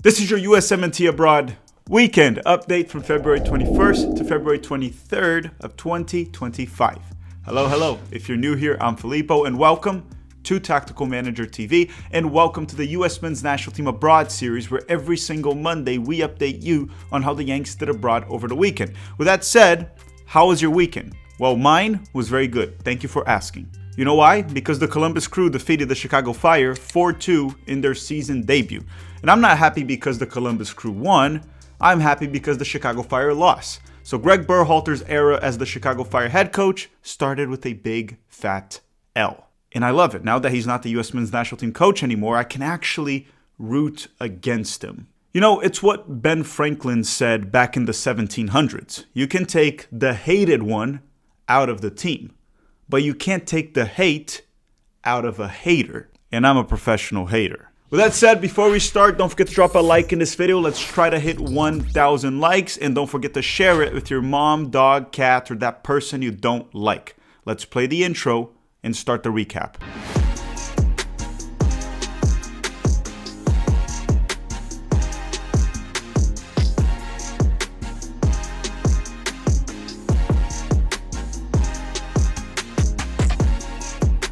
This is your USMNT Abroad weekend update from February 21st to February 23rd of 2025. Hello. If you're new here, I'm Filippo, and welcome to Tactical Manager TV, and welcome to the US Men's National Team Abroad series, where every single Monday we update you on how the Yanks did abroad over the weekend. With that said, how was your weekend? Well, mine was very good. Thank you for asking. You know why? Because the Columbus Crew defeated the Chicago Fire 4-2 in their season debut. And I'm not happy because the Columbus Crew won. I'm happy because the Chicago Fire lost. So Greg Berhalter's era as the Chicago Fire head coach started with a big fat L. And I love it. Now that he's not the US Men's National Team coach anymore, I can actually root against him. You know, it's what Ben Franklin said back in the 1700s. You can take the hated one out of the team, but you can't take the hate out of a hater. And I'm a professional hater. With that said, before we start, don't forget to drop a like in this video. Let's try to hit 1,000 likes. And don't forget to share it with your mom, dog, cat, or that person you don't like. Let's play the intro and start the recap.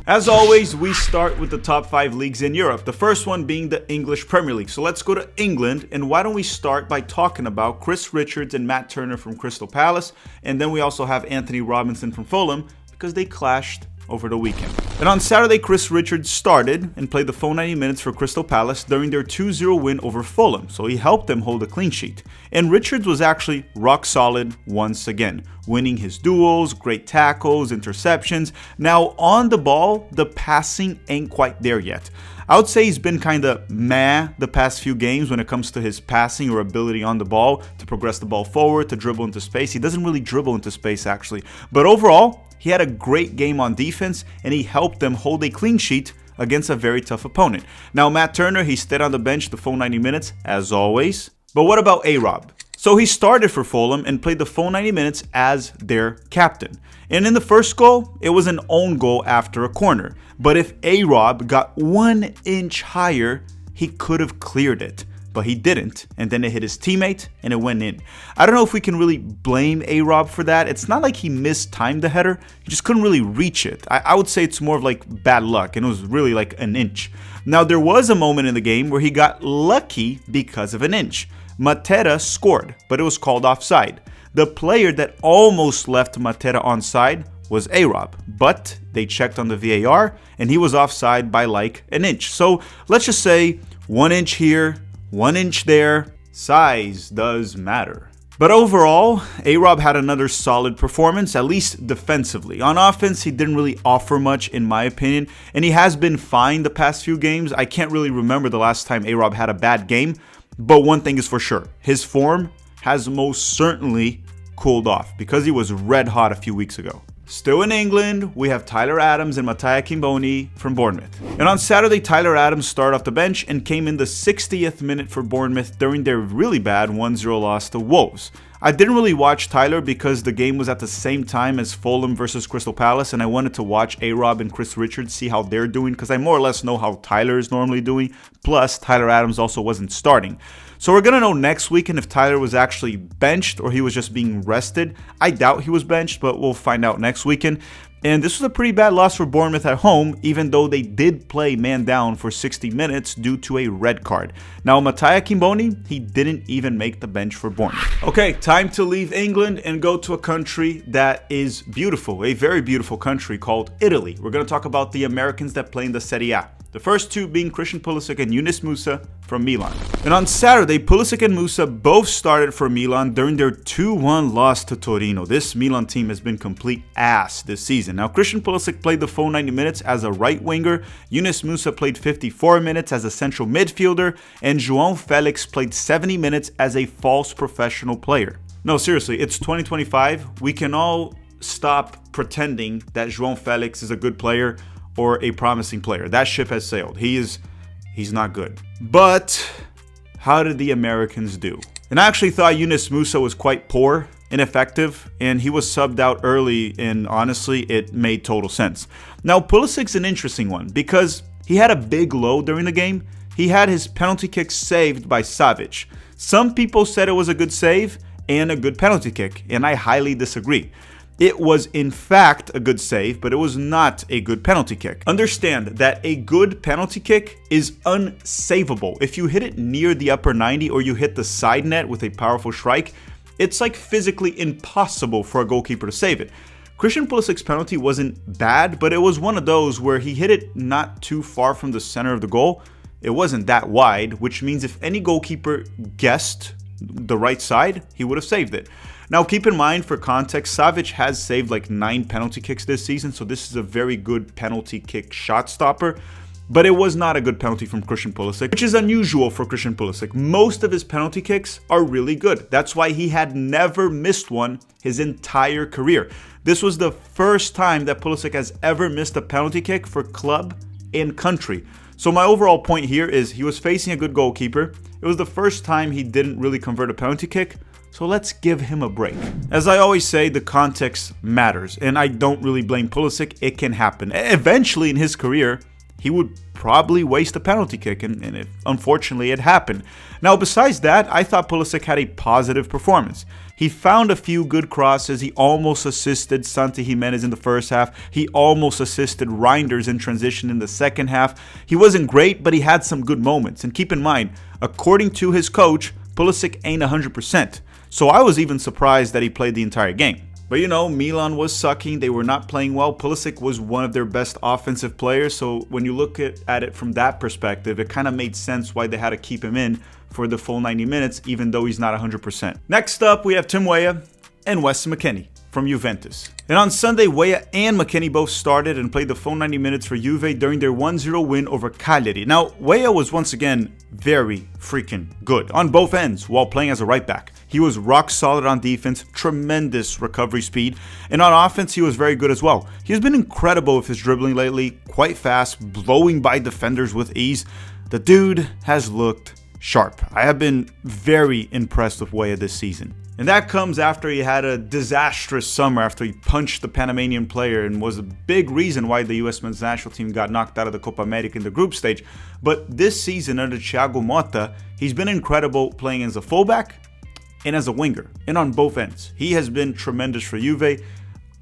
As always, we start with the top 5 leagues in Europe, the first one being the English Premier League. So let's go to England, and why don't we start by talking about Chris Richards and Matt Turner from Crystal Palace, and then we also have Anthony Robinson from Fulham, because they clashed over the weekend. And on Saturday, Chris Richards started and played the full 90 minutes for Crystal Palace during their 2-0 win over Fulham, so he helped them hold a clean sheet. And Richards was actually rock solid once again, winning his duels, great tackles, interceptions. Now on the ball, the passing ain't quite there yet. I would say he's been kind of meh the past few games when it comes to his passing or ability on the ball to progress the ball forward, to dribble into space. He doesn't really dribble into space actually, but overall, he had a great game on defense, and he helped them hold a clean sheet against a very tough opponent. Now, Matt Turner, he stayed on the bench the full 90 minutes, as always. But what about A-Rob? So he started for Fulham and played the full 90 minutes as their captain. And in the first goal, it was an own goal after a corner. But if A-Rob got 1 inch higher, he could have cleared it. But he didn't, and then it hit his teammate, and it went in. I don't know if we can really blame A-Rob for that. It's not like he mistimed the header. He just couldn't really reach it. I would say it's more of like bad luck, and it was really like an inch. Now, there was a moment in the game where he got lucky because of an inch. Mateta scored, but it was called offside. The player that almost left Mateta onside was A-Rob, but they checked on the VAR, and he was offside by like an inch. So let's just say 1 inch here, 1 inch there. Size does matter. But overall, A-Rob had another solid performance, at least defensively. On offense, he didn't really offer much in my opinion, and he has been fine the past few games. I can't really remember the last time A-Rob had a bad game, but one thing is for sure, his form has most certainly cooled off because he was red hot a few weeks ago. Still in England, we have Tyler Adams and Mattia Kimboni from Bournemouth. And on Saturday, Tyler Adams started off the bench and came in the 60th minute for Bournemouth during their really bad 1-0 loss to Wolves. I didn't really watch Tyler because the game was at the same time as Fulham versus Crystal Palace, and I wanted to watch A-Rob and Chris Richards, see how they're doing, because I more or less know how Tyler is normally doing. Plus, Tyler Adams also wasn't starting. So we're going to know next weekend if Tyler was actually benched or he was just being rested. I doubt he was benched, but we'll find out next weekend. And this was a pretty bad loss for Bournemouth at home, even though they did play man down for 60 minutes due to a red card. Now, Mattia Kimboni, he didn't even make the bench for Bournemouth. Okay, time to leave England and go to a country that is beautiful, a very beautiful country called Italy. We're going to talk about the Americans that play in the Serie A. The first two being Christian Pulisic and Yunus Musa from Milan. And on Saturday, Pulisic and Musa both started for Milan during their 2-1 loss to Torino. This Milan team has been complete ass this season. Now, Christian Pulisic played the full 90 minutes as a right winger, Yunus Musa played 54 minutes as a central midfielder, and João Felix played 70 minutes as a false professional player. No, seriously, it's 2025. We can all stop pretending that João Felix is a good player or a promising player. That ship has sailed. He's not good. But how did the Americans do? And I actually thought Yunus Musa was quite poor, ineffective, and he was subbed out early, and honestly, it made total sense. Now, Pulisic's an interesting one because he had a big low during the game, he had his penalty kick saved by Savic. Some people said it was a good save and a good penalty kick, and I highly disagree. It was in fact a good save, but it was not a good penalty kick. Understand that a good penalty kick is unsavable. If you hit it near the upper 90 or you hit the side net with a powerful strike, it's like physically impossible for a goalkeeper to save it. Christian Pulisic's penalty wasn't bad, but it was one of those where he hit it not too far from the center of the goal. It wasn't that wide, which means if any goalkeeper guessed the right side, he would have saved it. Now, keep in mind, for context, Savic has saved like 9 penalty kicks this season, so this is a very good penalty kick shot stopper. But it was not a good penalty from Christian Pulisic, which is unusual for Christian Pulisic. Most of his penalty kicks are really good. That's why he had never missed one his entire career. This was the first time that Pulisic has ever missed a penalty kick for club and country. So my overall point here is he was facing a good goalkeeper. It was the first time he didn't really convert a penalty kick. So let's give him a break. As I always say, the context matters, and I don't really blame Pulisic. It can happen. Eventually in his career, he would probably waste a penalty kick, and unfortunately it happened. Now, besides that, I thought Pulisic had a positive performance. He found a few good crosses. He almost assisted Santi Giménez in the first half. He almost assisted Reinders in transition in the second half. He wasn't great, but he had some good moments. And keep in mind, according to his coach, Pulisic ain't 100%. So I was even surprised that he played the entire game. But you know, Milan was sucking. They were not playing well. Pulisic was one of their best offensive players. So when you look at it from that perspective, it kind of made sense why they had to keep him in for the full 90 minutes, even though he's not 100%. Next up, we have Tim Weah and Wes McKennie from Juventus. And on Sunday, Weah and McKennie both started and played the full 90 minutes for Juve during their 1-0 win over Cagliari. Now, Weah was once again very freaking good on both ends while playing as a right back. He was rock solid on defense, tremendous recovery speed, and on offense he was very good as well. He has been incredible with his dribbling lately, quite fast, blowing by defenders with ease. The dude has looked sharp. I have been very impressed with Weah this season. And that comes after he had a disastrous summer after he punched the Panamanian player and was a big reason why the US men's national team got knocked out of the Copa America in the group stage. But this season under Thiago Motta, he's been incredible playing as a fullback and as a winger, and on both ends. He has been tremendous for Juve.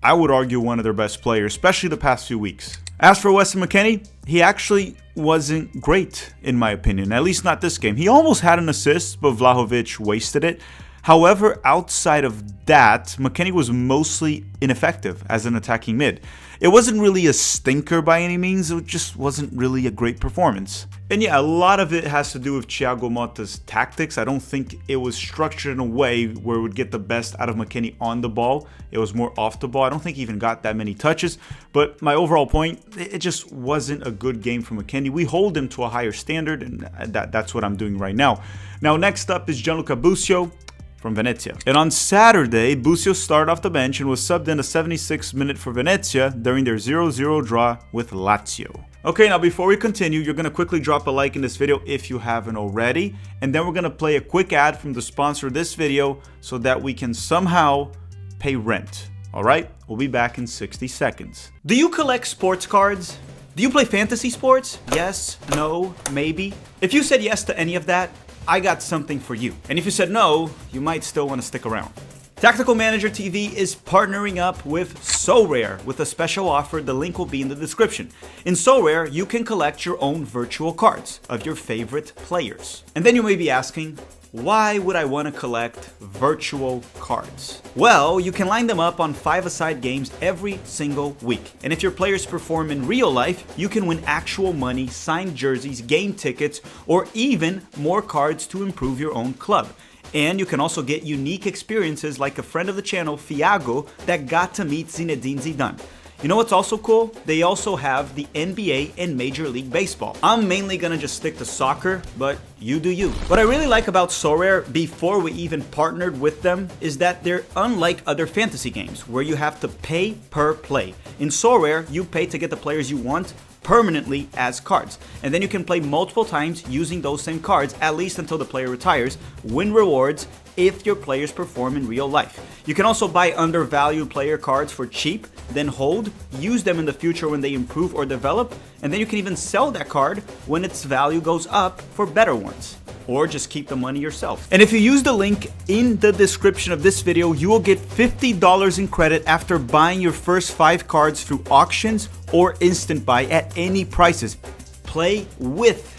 I would argue one of their best players, especially the past few weeks. As for Wes McKennie, he actually wasn't great in my opinion, at least not this game. He almost had an assist, but Vlahovic wasted it. However, outside of that, McKennie was mostly ineffective as an attacking mid. It wasn't really a stinker by any means, it just wasn't really a great performance. And yeah, a lot of it has to do with Thiago Motta's tactics. I don't think it was structured in a way where it would get the best out of McKennie on the ball. It was more off the ball. I don't think he even got that many touches. But my overall point, it just wasn't a good game for McKennie. We hold him to a higher standard, and that's what I'm doing right now. Now, next up is Gianluca Busio from Venezia. And on Saturday, Busio started off the bench and was subbed in the 76th minute for Venezia during their 0-0 draw with Lazio. Okay, now before we continue, you're going to quickly drop a like in this video if you haven't already, and then we're going to play a quick ad from the sponsor of this video so that we can somehow pay rent. Alright, we'll be back in 60 seconds. Do you collect sports cards? Do you play fantasy sports? Yes, no, maybe? If you said yes to any of that, I got something for you. And if you said no, you might still want to stick around. Tactical Manager TV is partnering up with SoRare with a special offer. The link will be in the description. In SoRare, you can collect your own virtual cards of your favorite players. And then you may be asking, why would I want to collect virtual cards? Well, you can line them up on 5-a-side games every single week. And if your players perform in real life, you can win actual money, signed jerseys, game tickets, or even more cards to improve your own club. And you can also get unique experiences like a friend of the channel, Fiago, that got to meet Zinedine Zidane. You know what's also cool? They also have the NBA and Major League Baseball. I'm mainly gonna just stick to soccer, but you do you. What I really like about SoRare, before we even partnered with them, is that they're unlike other fantasy games where you have to pay per play. In SoRare, you pay to get the players you want permanently as cards. And then you can play multiple times using those same cards, at least until the player retires, win rewards if your players perform in real life. You can also buy undervalued player cards for cheap, then hold, use them in the future when they improve or develop, and then you can even sell that card when its value goes up for better ones. Or just keep the money yourself. And if you use the link in the description of this video, you will get $50 in credit after buying your first 5 cards through auctions or instant buy at any prices. Play with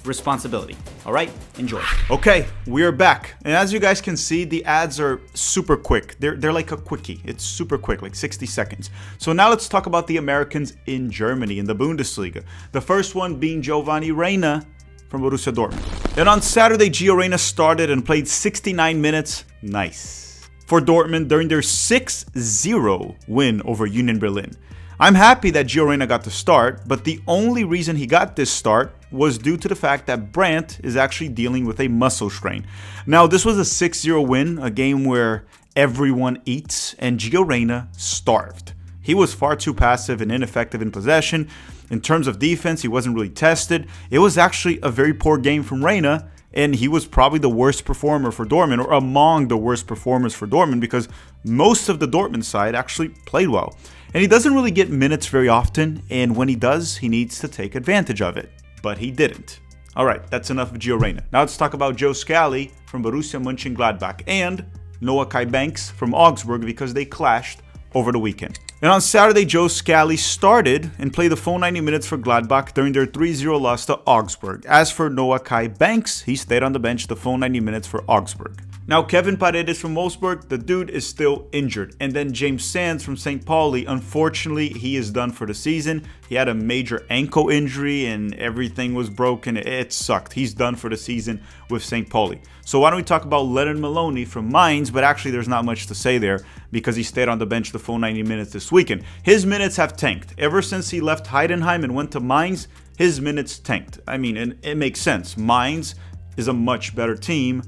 responsibility. All right, enjoy. Okay, we are back. And as you guys can see, the ads are super quick. They're like a quickie. It's super quick, like 60 seconds. So now let's talk about the Americans in Germany, in the Bundesliga. The first one being Gio Reyna from Borussia Dortmund. And on Saturday, Gio Reyna started and played 69 minutes. Nice. For Dortmund during their 6-0 win over Union Berlin. I'm happy that Gio Reyna got the start, but the only reason he got this start was due to the fact that Brandt is actually dealing with a muscle strain. Now, this was a 6-0 win, a game where everyone eats, and Gio Reyna starved. He was far too passive and ineffective in possession. In terms of defense, he wasn't really tested. It was actually a very poor game from Reyna, and he was probably the worst performer for Dortmund, or among the worst performers for Dortmund, because most of the Dortmund side actually played well. And he doesn't really get minutes very often, and when he does, he needs to take advantage of it. But he didn't. Alright, that's enough of Gio Reyna. Now let's talk about Joe Scally from Borussia Mönchengladbach and Noah Kai Banks from Augsburg, because they clashed over the weekend. And on Saturday, Joe Scally started and played the full 90 minutes for Gladbach during their 3-0 loss to Augsburg. As for Noah Kai Banks, he stayed on the bench the full 90 minutes for Augsburg. Now, Kevin Paredes from Wolfsburg, the dude is still injured. And then James Sands from St. Pauli, unfortunately, he is done for the season. He had a major ankle injury and everything was broken. It sucked. He's done for the season with St. Pauli. So why don't we talk about Leonard Maloney from Mainz, but actually there's not much to say there because he stayed on the bench the full 90 minutes this weekend. His minutes have tanked. Ever since he left Heidenheim and went to Mainz, his minutes tanked. I mean, it makes sense. Mainz is a much better team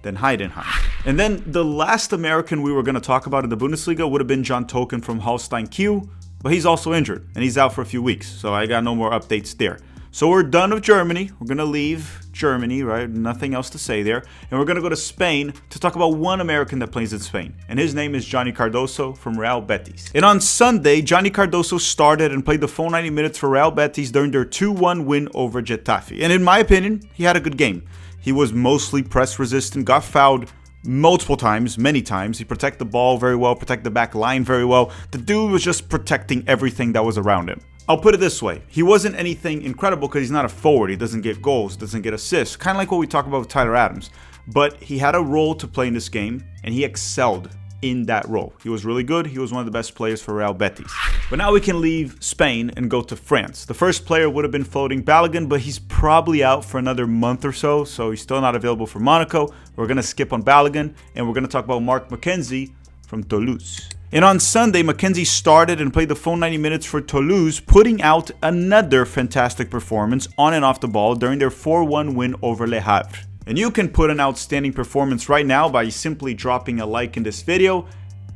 than Heidenheim. And then the last American we were going to talk about in the Bundesliga would have been John Token from Holstein Kiel, but he's also injured and he's out for a few weeks, so I got no more updates there. So we're done with Germany. We're going to leave Germany, right? Nothing else to say there. And we're going to go to Spain to talk about one American that plays in Spain. And his name is Johnny Cardoso from Real Betis. And on Sunday, Johnny Cardoso started and played the full 90 minutes for Real Betis during their 2-1 win over Getafe. And in my opinion, he had a good game. He was mostly press resistant, got fouled multiple times, many times. He protected the ball very well, protected the back line very well. The dude was just protecting everything that was around him. I'll put it this way. He wasn't anything incredible because he's not a forward. He doesn't get goals, doesn't get assists. Kind of like what we talk about with Tyler Adams. But he had a role to play in this game, and he excelled in that role. He was really good. He was one of the best players for Real Betis. But now we can leave Spain and go to France. The first player would have been floating Balogun, but he's probably out for another month or so, so he's still not available for Monaco. We're going to skip on Balogun, and we're going to talk about Marc McKenzie from Toulouse. And on Sunday, McKenzie started and played the full 90 minutes for Toulouse, putting out another fantastic performance on and off the ball during their 4-1 win over Le Havre. And you can put an outstanding performance right now by simply dropping a like in this video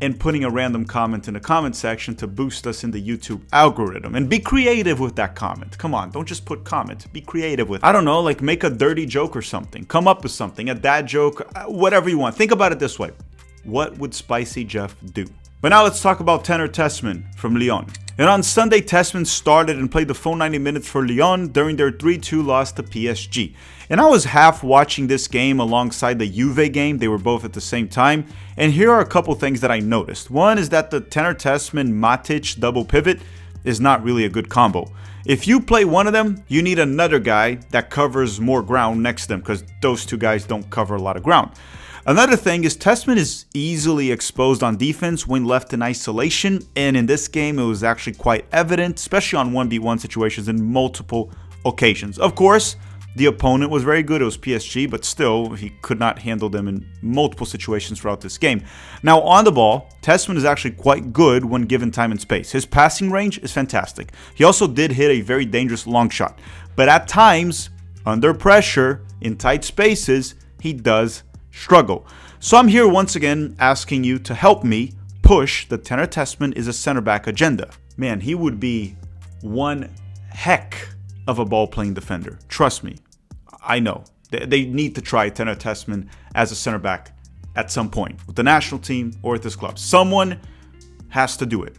and putting a random comment in the comment section to boost us in the YouTube algorithm. And be creative with that comment. Come on, don't just put comment. Be creative with it. I don't know, like make a dirty joke or something. Come up with something, a dad joke, whatever you want. Think about it this way. What would Spicy Jeff do? But now let's talk about Tanner Tessman from Lyon. And on Sunday, Tessman started and played the full 90 minutes for Lyon during their 3-2 loss to PSG. And I was half watching this game alongside the Juve game. They were both at the same time. And here are a couple things that I noticed. One is that the Tanner Tessman-Matic double pivot is not really a good combo. If you play one of them, you need another guy that covers more ground next to them because those two guys don't cover a lot of ground. Another thing is Tessman is easily exposed on defense when left in isolation, and in this game it was actually quite evident, especially on 1v1 situations in multiple occasions. Of course, the opponent was very good, it was PSG, but still, he could not handle them in multiple situations throughout this game. Now, on the ball, Tessman is actually quite good when given time and space. His passing range is fantastic. He also did hit a very dangerous long shot, but at times, under pressure, in tight spaces, he does struggle. So I'm here once again asking you to help me push the Tanner Tessman is a center back agenda. Man, he would be one heck of a ball-playing defender. Trust me. I know. They need to try Tanner Tessman as a center back at some point with the national team or at this club. Someone has to do it.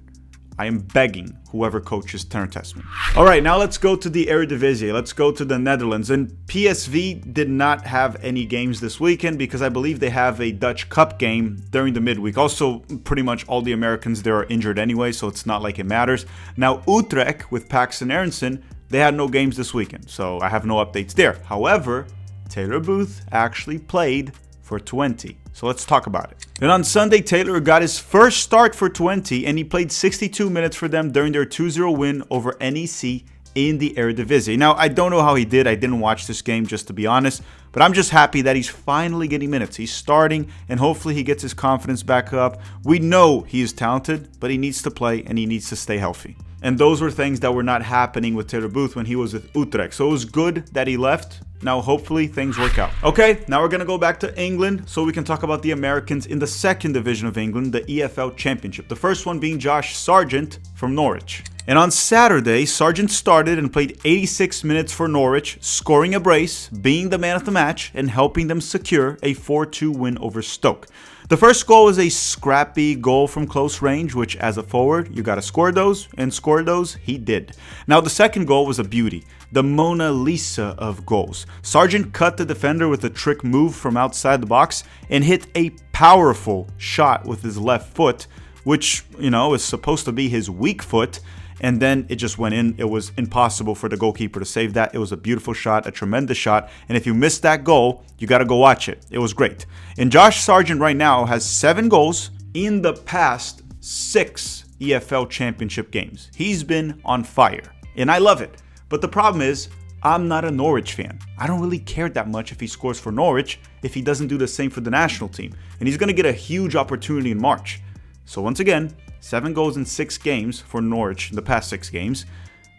I am begging whoever coaches Tanner Tessman. All right, now let's go to the Eredivisie. Let's go to the Netherlands. And PSV did not have any games this weekend because I believe they have a Dutch Cup game during the midweek. Also, pretty much all the Americans there are injured anyway, so it's not like it matters. Now, Utrecht with Paxton Aronson, they had no games this weekend, so I have no updates there. However, Taylor Booth actually played for Twente. So let's talk about it. And on Sunday, Taylor got his first start for Twente, and he played 62 minutes for them during their 2-0 win over NEC in the Eredivisie. Now, I don't know how he did. I didn't watch this game, just to be honest, but I'm just happy that he's finally getting minutes. He's starting, and hopefully he gets his confidence back up. We know he is talented, but he needs to play, and he needs to stay healthy. And those were things that were not happening with Taylor Booth when he was with Utrecht. So it was good that he left. Now, hopefully, things work out. Okay, now we're going to go back to England so we can talk about the Americans in the second division of England, the EFL Championship. The first one being Josh Sargent from Norwich. And on Saturday, Sargent started and played 86 minutes for Norwich, scoring a brace, being the man of the match, and helping them secure a 4-2 win over Stoke. The first goal was a scrappy goal from close range, which as a forward, you got to score those, and score those, he did. Now, the second goal was a beauty, the Mona Lisa of goals. Sargent cut the defender with a trick move from outside the box and hit a powerful shot with his left foot, which, is supposed to be his weak foot. And then it just went in. It was impossible for the goalkeeper to save that. It was a beautiful shot, a tremendous shot. And if you missed that goal, you got to go watch it. It was great. And Josh Sargent right now has 7 goals in the past 6 EFL Championship games. He's been on fire. And I love it. But the problem is, I'm not a Norwich fan. I don't really care that much if he scores for Norwich if he doesn't do the same for the national team. And he's going to get a huge opportunity in March. So once again, 7 goals in 6 games for Norwich in the past 6 games.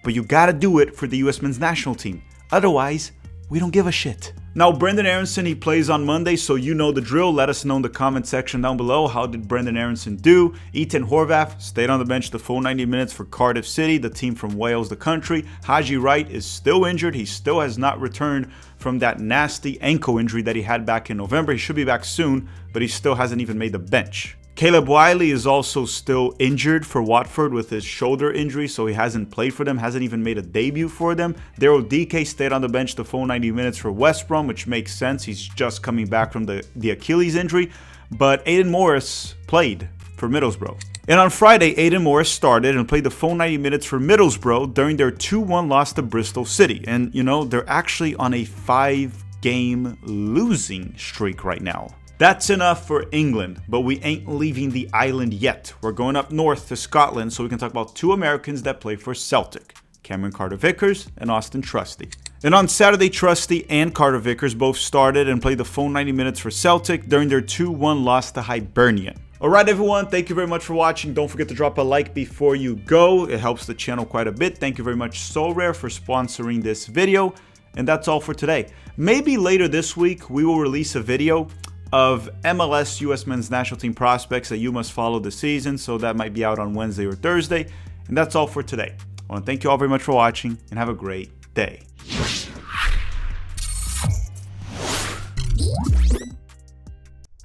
But you gotta do it for the US men's national team. Otherwise, we don't give a shit. Now, Brenden Aaronson, he plays on Monday, so you know the drill. Let us know in the comment section down below. How did Brenden Aaronson do? Ethan Horvath stayed on the bench the full 90 minutes for Cardiff City, the team from Wales, the country. Haji Wright is still injured. He still has not returned from that nasty ankle injury that he had back in November. He should be back soon, but he still hasn't even made the bench. Caleb Wiley is also still injured for Watford with his shoulder injury, so he hasn't played for them, hasn't even made a debut for them. Daryl DK stayed on the bench the full 90 minutes for West Brom, which makes sense. He's just coming back from the Achilles injury. But Aidan Morris played for Middlesbrough. And on Friday, Aidan Morris started and played the full 90 minutes for Middlesbrough during their 2-1 loss to Bristol City. And, they're actually on a 5-game losing streak right now. That's enough for England, but we ain't leaving the island yet. We're going up north to Scotland so we can talk about 2 Americans that play for Celtic, Cameron Carter-Vickers and Austin Trusty. And on Saturday, Trusty and Carter-Vickers both started and played the full 90 minutes for Celtic during their 2-1 loss to Hibernian. Alright everyone, thank you very much for watching. Don't forget to drop a like before you go. It helps the channel quite a bit. Thank you very much SoRare for sponsoring this video. And that's all for today. Maybe later this week we will release a video of MLS US men's national team prospects that you must follow this season, so that might be out on Wednesday or Thursday. And that's all for today. I want to thank you all very much for watching and have a great day.